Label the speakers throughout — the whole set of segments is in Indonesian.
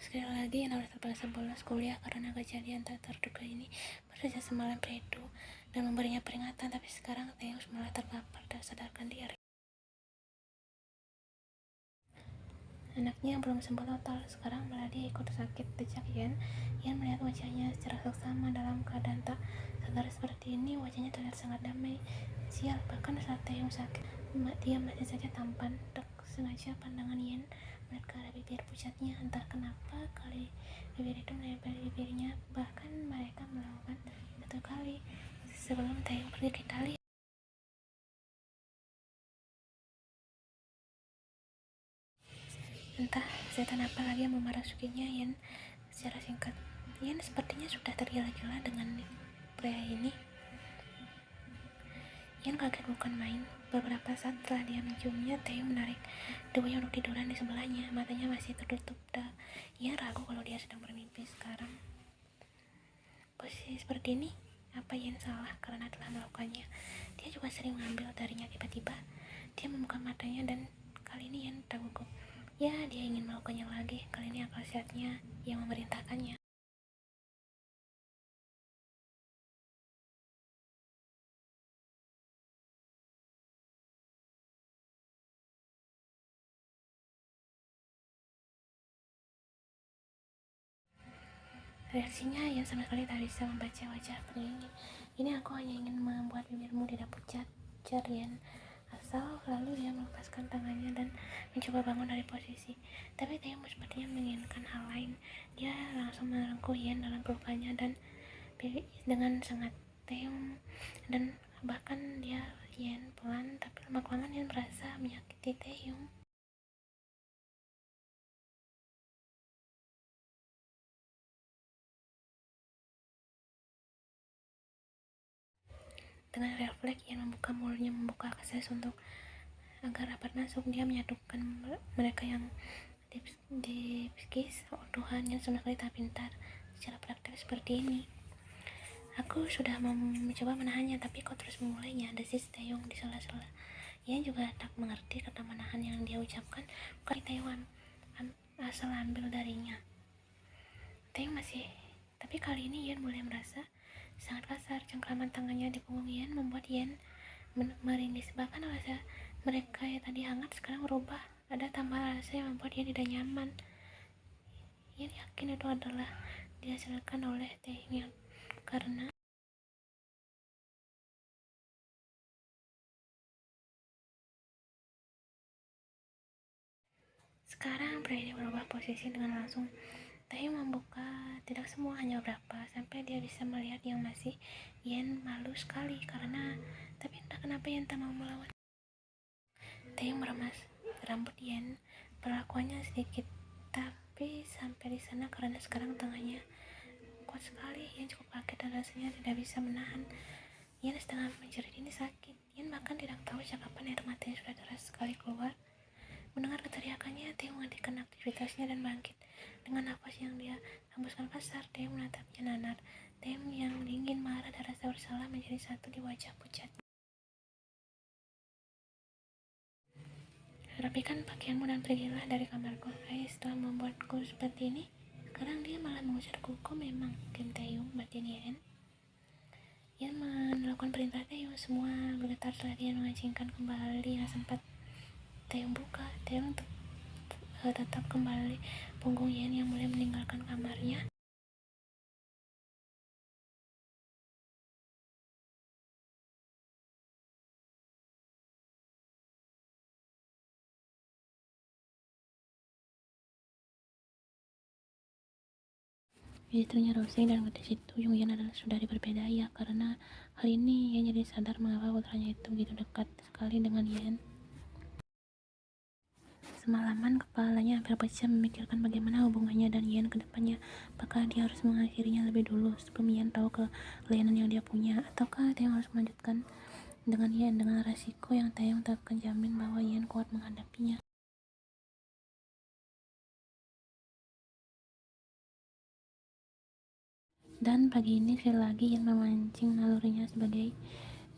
Speaker 1: Sekali lagi yang harus terpaksa bolos kuliah karena kejadian tak terduga ini. Baru saja semalam Fredo dan memberinya peringatan, tapi sekarang Theus malah terpapar dan sadarkan diri. Anaknya yang belum sembuh total, sekarang malah dia ikut sakit dejak Yen. Yen melihat wajahnya secara seksama dalam keadaan tak sadar seperti ini. Wajahnya terlihat sangat damai. Sial, bahkan saat Theus sakit, dia masih saja tampan. Tak sengaja pandangan Yen melihat ke arah bibir pucatnya. Entah kenapa kali bibir itu menempel di bibirnya. Bahkan mereka melakukan satu kali sebelum Theus pergi ke Italia. Entah setan apa lagi yang memarasukinya Yen secara singkat. Yen sepertinya sudah tergila-gila dengan pria ini. Yen kaget bukan main. Beberapa saat setelah dia menciumnya, Theo menarik tubuhnya untuk tiduran di sebelahnya. Matanya masih tertutup. Yen ragu kalau dia sedang bermimpi sekarang. Posisi seperti ini, apa Yen salah karena telah melakukannya? Dia juga sering mengambil darinya tiba-tiba. Dia membuka matanya dan kali ini Yen tak gugup. Ya, dia ingin melakukannya lagi. Kali ini akal sehatnya yang memerintahkannya. Reaksinya Yen sama sekali tak bisa membaca wajah pria ini. Ini aku hanya ingin membuat bibirmu tidak pucat, ujar Yen. Asal lalu dia melepaskan tangannya dan mencoba bangun dari posisi. Tapi Theo sepertinya menginginkan hal lain. Dia langsung merengkuh Yen dalam pelukannya dan dengan sangat Theo dan bahkan dia Yen pelan, tapi lama-kelamaan Yen merasa menyakiti Theo. Dengan refleks Yen membuka mulutnya, membuka akses untuk agar dapat masuk. Dia menyatukan mereka yang dipsikis. Oh Tuhan, yang sama sekali tak pintar secara praktek seperti ini. Aku sudah mencoba menahannya, tapi kau terus memulainya, desis Taeyong di sela-sela. Ia juga tak mengerti kata menahan yang dia ucapkan bukan Taeyong asal ambil darinya. Taeyong masih, tapi kali ini Yen mulai merasa sangat kasar. Cengkraman tangannya di punggung Yen membuat Yen merinding. Bahkan rasa mereka yang tadi hangat sekarang berubah. Ada tambahan rasa yang membuat Yen tidak nyaman. Yen yakin itu adalah dihasilkan oleh Taeyong karena sekarang pria ini berubah posisi dengan langsung. Taeyong membuka tidak semua, hanya beberapa, sampai dia bisa melihat yang masih. Yen malu sekali karena, tapi entah kenapa Yen tak mau melawan. Taeyong meremas rambut Yen, perlakuannya sedikit, tapi sampai di sana karena sekarang tangannya kuat sekali. Yen cukup kaget dan rasanya tidak bisa menahan. Yen setengah menjerit, ini sakit. Yen bahkan tidak tahu kapan air matanya sudah deras sekali keluar. Mendengar keteriakannya, Theo menghentikan aktivitasnya dan bangkit. Dengan nafas yang dia hembuskan kasar, Theo menatapnya nanar. Theo yang dingin, marah, dan rasa bersalah menjadi satu di wajah pucat. Rapikan pakaianmu dan pergilah dari kamarku. Setelah membuatku seperti ini, sekarang dia malah mengusirku. Kau memang Kim Taeyong, batin Yen. Yen melakukan perintah Theo. Semua bergetar setelah dia mengancingkan kembali yang sempat Taeyong buka. Taeyong tetap kembali punggung Yen yang mulai meninggalkan kamarnya. Istrinya Rosing dan gadis itu Yongyan adalah saudari berbeda ya, karena hal ini Yen jadi sadar mengapa putranya itu begitu dekat sekali dengan Yen. Semalaman kepalanya hampir pecah memikirkan bagaimana hubungannya dan Yen ke depannya. Apakah dia harus mengakhirinya lebih dulu sebelum Yen tahu kelainan yang dia punya, ataukah dia harus melanjutkan dengan Yen dengan resiko yang Taeyong tak akan jamin bahwa Yen kuat menghadapinya. Dan pagi ini sekali lagi Yen memancing nalurinya sebagai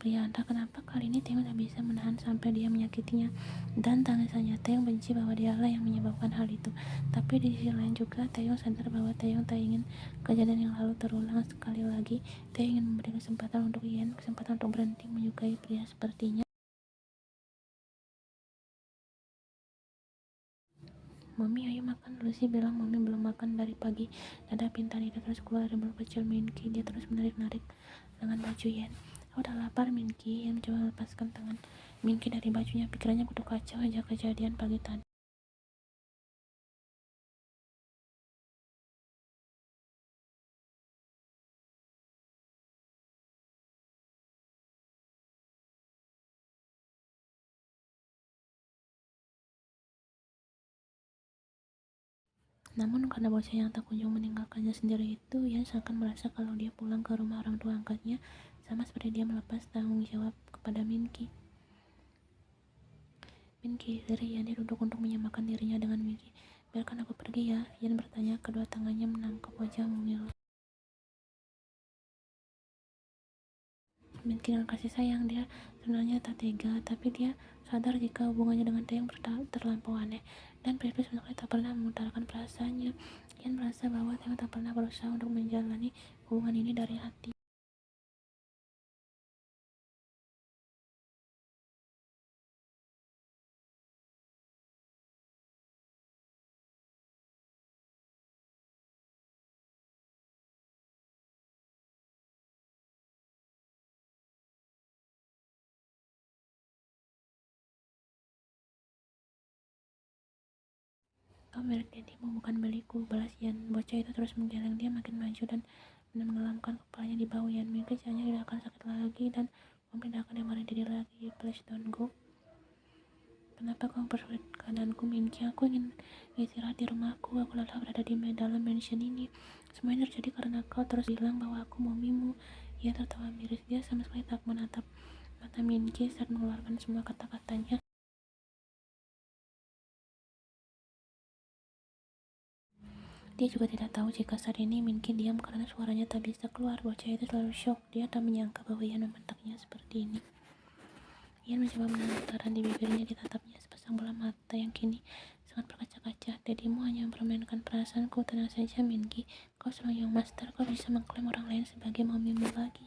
Speaker 1: pria. Entah kenapa kali ini Taeyong tak bisa menahan sampai dia menyakitinya, dan tangisannya Taeyong benci bahwa dialah yang menyebabkan hal itu. Tapi di sisi lain juga Taeyong sadar bahwa Taeyong tak ingin kejadian yang lalu terulang sekali lagi. Taeyong ingin memberi kesempatan untuk Yen, kesempatan untuk berhenti menyukai pria sepertinya. Mami, ayo makan. Lucy bilang Mami belum makan dari pagi. Nada pintar itu terus keluar dari mulut kecil Minky. Dia terus menarik-narik dengan baju Yen. Aku udah lapar, Minky. Yen mencoba melepaskan tangan Minky dari bajunya. Pikirannya begitu kacau aja kejadian pagi tadi. Namun karena bocah yang tak kunjung meninggalkannya sendiri itu, Yen seakan merasa kalau dia pulang ke rumah orang tua angkatnya, sama seperti dia melepas tanggung jawab kepada Minky. Minky, dari Yen dia duduk untuk menyamakan dirinya dengan Minky. Biarkan aku pergi ya, Yen bertanya, kedua tangannya menangkap wajah mungil Minky dengan kasih sayang. Dia sebenarnya tak tega, tapi dia sadar jika hubungannya dengan Taeyong terlampau aneh, dan Pepe sebenarnya tak pernah mengutarakan perasaannya. Yen merasa bahwa Taeyong tak pernah berusaha untuk menjalani hubungan ini dari hati. Kau merek dadimu, bukan beliku, balas Yen. Bocah itu terus menggeleng. Dia makin maju dan menenggelamkan kepalanya di bahu Yen. Minky kecilnya tidak akan sakit lagi, dan Mami tidak akan dimarahin diri lagi. Please don't go. Kenapa kau mempersulit keadaanku, Minky? Aku ingin istirahat di rumahku. Aku lelah berada di dalam mansion ini. Semua ini terjadi karena kau terus bilang bahwa aku mamimu. Ia tertawa miris. Dia sama sekali tak menatap mata Minky saat mengeluarkan semua kata-katanya. Dia juga tidak tahu jika saat ini Minky diam karena suaranya tak bisa keluar. Bocah itu selalu syok. Dia tak menyangka bahwa Ian membentaknya seperti ini. Ian mencoba menahan getaran di bibirnya, ditatapnya sepasang bola mata yang kini sangat berkaca-kaca. Dadimu hanya mempermainkan perasaanku. Tenang saja, Minky. Kau seorang young master. Kau bisa mengklaim orang lain sebagai mamimu lagi.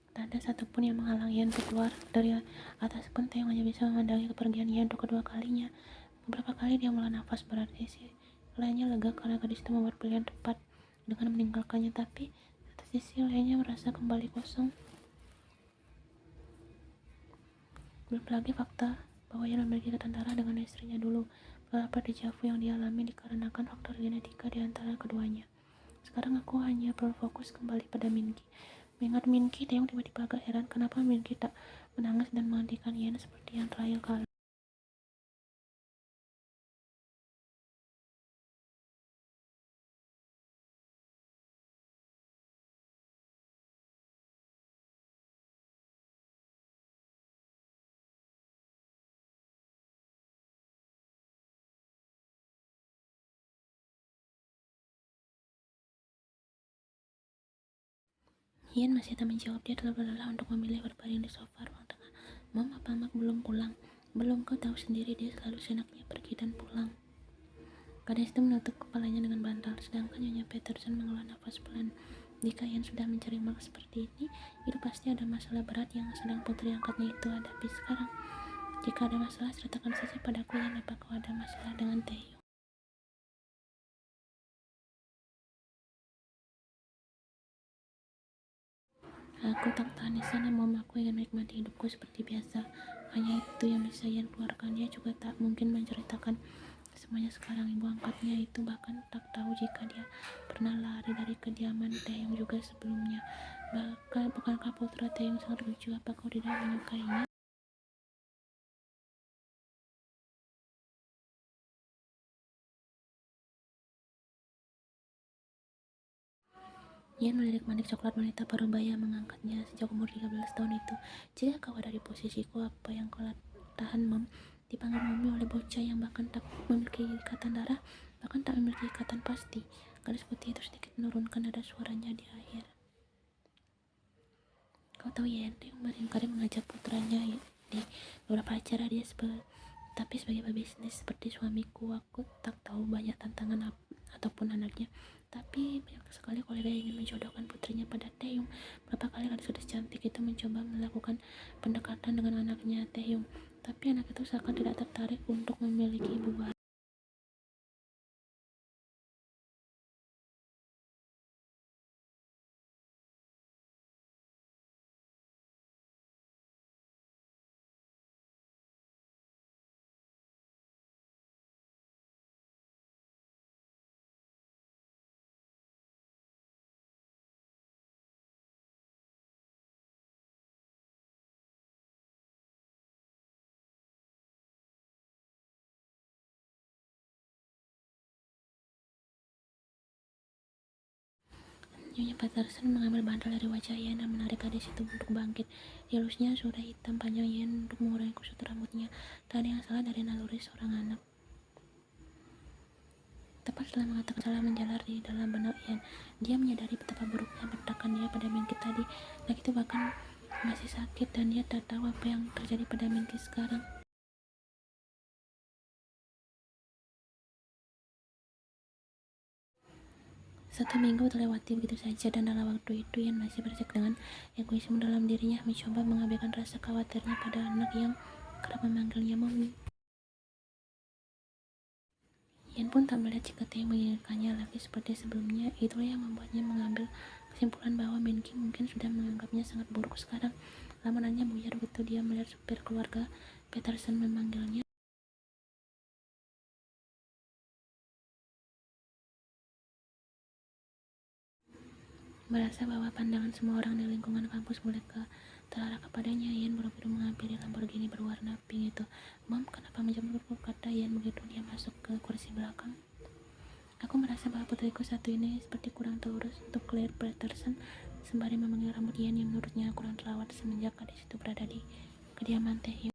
Speaker 1: Tak ada satupun yang menghalang Ian untuk keluar dari atas pun. Taeyong hanya bisa memandangi kepergian Ian untuk kedua kalinya. Beberapa kali dia menghela nafas berat. Sisi lainnya lega karena gadis itu membuat pilihan tepat dengan meninggalkannya, tapi satu sisi lainnya merasa kembali kosong. Belum lagi fakta bahwa Ian memiliki ikatan darah dengan istrinya dulu. Beberapa dejavu yang dialami dikarenakan faktor genetika di antara keduanya. Sekarang aku hanya perlu fokus kembali pada Minky. Mengingat Minky, Taeyong tiba-tiba agak heran kenapa Minky tak menangis dan menghentikan Ian seperti yang terakhir kali. Ian masih tak menjawab. Dia terlalu lelah untuk memilih berbaring di sofa ruang tengah. Mom, apa Mak belum pulang? Belum, kau tahu sendiri dia selalu seenaknya pergi dan pulang. Gadis itu menutup kepalanya dengan bantal, sedangkan Nyonya Peterson menghela nafas pelan. Jika Ian sudah mencari Mark seperti ini, itu pasti ada masalah berat yang sedang putri angkatnya itu hadapi sekarang. Jika ada masalah, ceritakan saja padaku, Ian. Apa kau ada masalah dengan Taeyong? Aku tak tahan di sana, Mom. Aku ingin menikmati hidupku seperti biasa. Hanya itu yang bisa Ian keluarkan. Dia juga tak mungkin menceritakan semuanya sekarang. Ibu angkatnya itu bahkan tak tahu jika dia pernah lari dari kediaman Taeyong juga sebelumnya. Bahkan bukankah putra Taeyong sangat lucu? Apa kau tidak menyukainya? Ian melirik manik coklat wanita parubaya mengangkatnya sejak umur 13 tahun itu. Jika kau ada di posisiku, apa yang kau tahan, Mom? Dipanggil Mami oleh bocah yang bahkan tak memiliki ikatan darah, bahkan tak memiliki ikatan pasti. Gadis putih itu sedikit menurunkan nada suaranya di akhir. Kau tahu ya, Ian kadang mengajak putranya di beberapa acara dia tapi sebagai pebisnis seperti suamiku, aku tak tahu banyak tantangan ataupun anaknya. Tapi banyak sekali kolega yang ingin menjodohkan putrinya pada Taehyung. Berapa kali gadis-gadis cantik itu mencoba melakukan pendekatan dengan anaknya Taehyung, tapi anak itu seakan tidak tertarik untuk memiliki ibu baru. Nyonya Patterson mengambil bantal dari wajah Ian dan menarik gadis itu untuk bangkit. Dihalusnya sudah hitam panjang Ian untuk mengurangi kusut rambutnya. Tak ada yang salah dari naluri seorang anak. Tepat setelah mengatakan salah menjalar di dalam benak Ian, dia menyadari betapa buruknya bentakan dia pada Minky tadi. Lagi itu bahkan masih sakit dan dia tak tahu apa yang terjadi pada Minky sekarang. Satu minggu terlewati begitu saja dan dalam waktu itu Ian masih bersik dengan egoisme dalam dirinya, mencoba mengabaikan rasa khawatirnya pada anak yang kerap memanggilnya Mommy. Ian pun tak melihat jika Tae menginginkannya lagi seperti sebelumnya. Itulah yang membuatnya mengambil kesimpulan bahwa Minky mungkin sudah menganggapnya sangat buruk sekarang. Lamunannya buyar begitu dia melihat supir keluarga Peterson memanggilnya. Merasa bahwa pandangan semua orang di lingkungan kampus mulai terarah kepadanya, Ian buru-buru menghampiri Lamborghini berwarna pink itu. Mom, kenapa menjemputku? Kata Ian begitu dia masuk ke kursi belakang. Aku merasa bahwa putriku satu ini seperti kurang terurus untuk Claire Patterson, sembari memegang rambut Ian yang menurutnya kurang terawat semenjak gadis itu berada di kediaman Taehyung.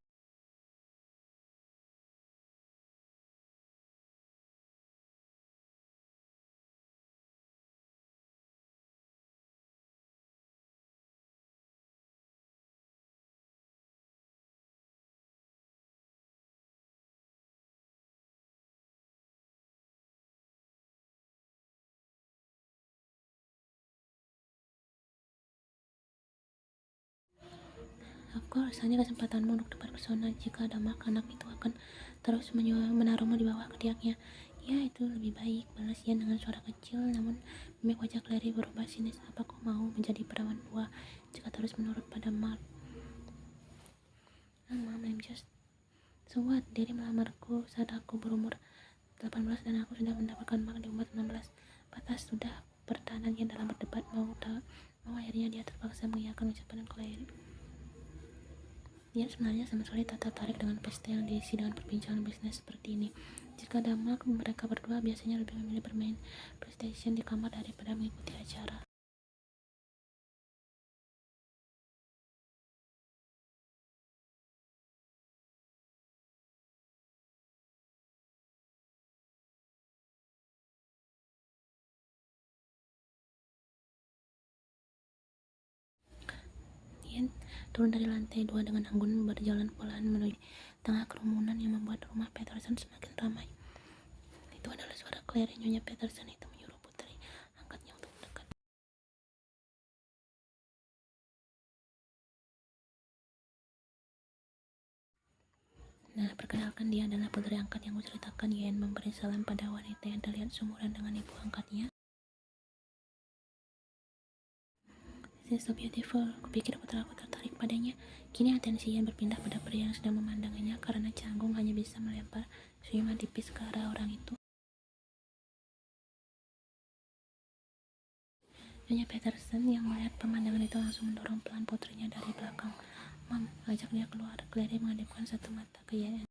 Speaker 1: Aku rasanya kesempatanmu untuk terpesona jika ada anak itu akan terus menaruhmu di bawah ketiaknya. Ya, itu lebih baik, balas Ian dengan suara kecil, namun mimik wajah Clary berubah sinis. Apa kau mau menjadi perawan tua jika terus menurut pada Mark? Mom, I'm just so what? Diri melamarku saat aku berumur 18 dan aku sudah mendapatkan Mark di umur 16. Batas sudah pertahanannya dalam berdebat mau akhirnya dia terpaksa mengiyakan ucapan Clary. Dia sebenarnya sama sekali tak tertarik dengan pesta yang diisi dengan perbincangan bisnis seperti ini. Jika ada Mark, mereka berdua biasanya lebih memilih bermain PlayStation di kamar daripada mengikuti acara. Ian turun dari lantai 2 dengan anggun berjalan pelan menuju tengah kerumunan yang membuat rumah Peterson semakin ramai. Itu adalah suara Claire. Nyonya Peterson itu menyuruh putri angkatnya untuk mendekat. Nah, perkenalkan, dia adalah putri angkat yang kuceritakan. Ian memberi salam pada wanita yang terlihat seumuran dengan ibu angkatnya. She's so beautiful. Kupikir putraku tertarik padanya. Kini atensi Ian berpindah pada pria yang sedang memandanginya karena canggung hanya bisa melempar senyuman tipis ke arah orang itu. Nyonya Peterson yang melihat pemandangan itu langsung mendorong pelan putrinya dari belakang. Mom, ajak dia keluar. Clary mengadipkan satu mata ke Ian.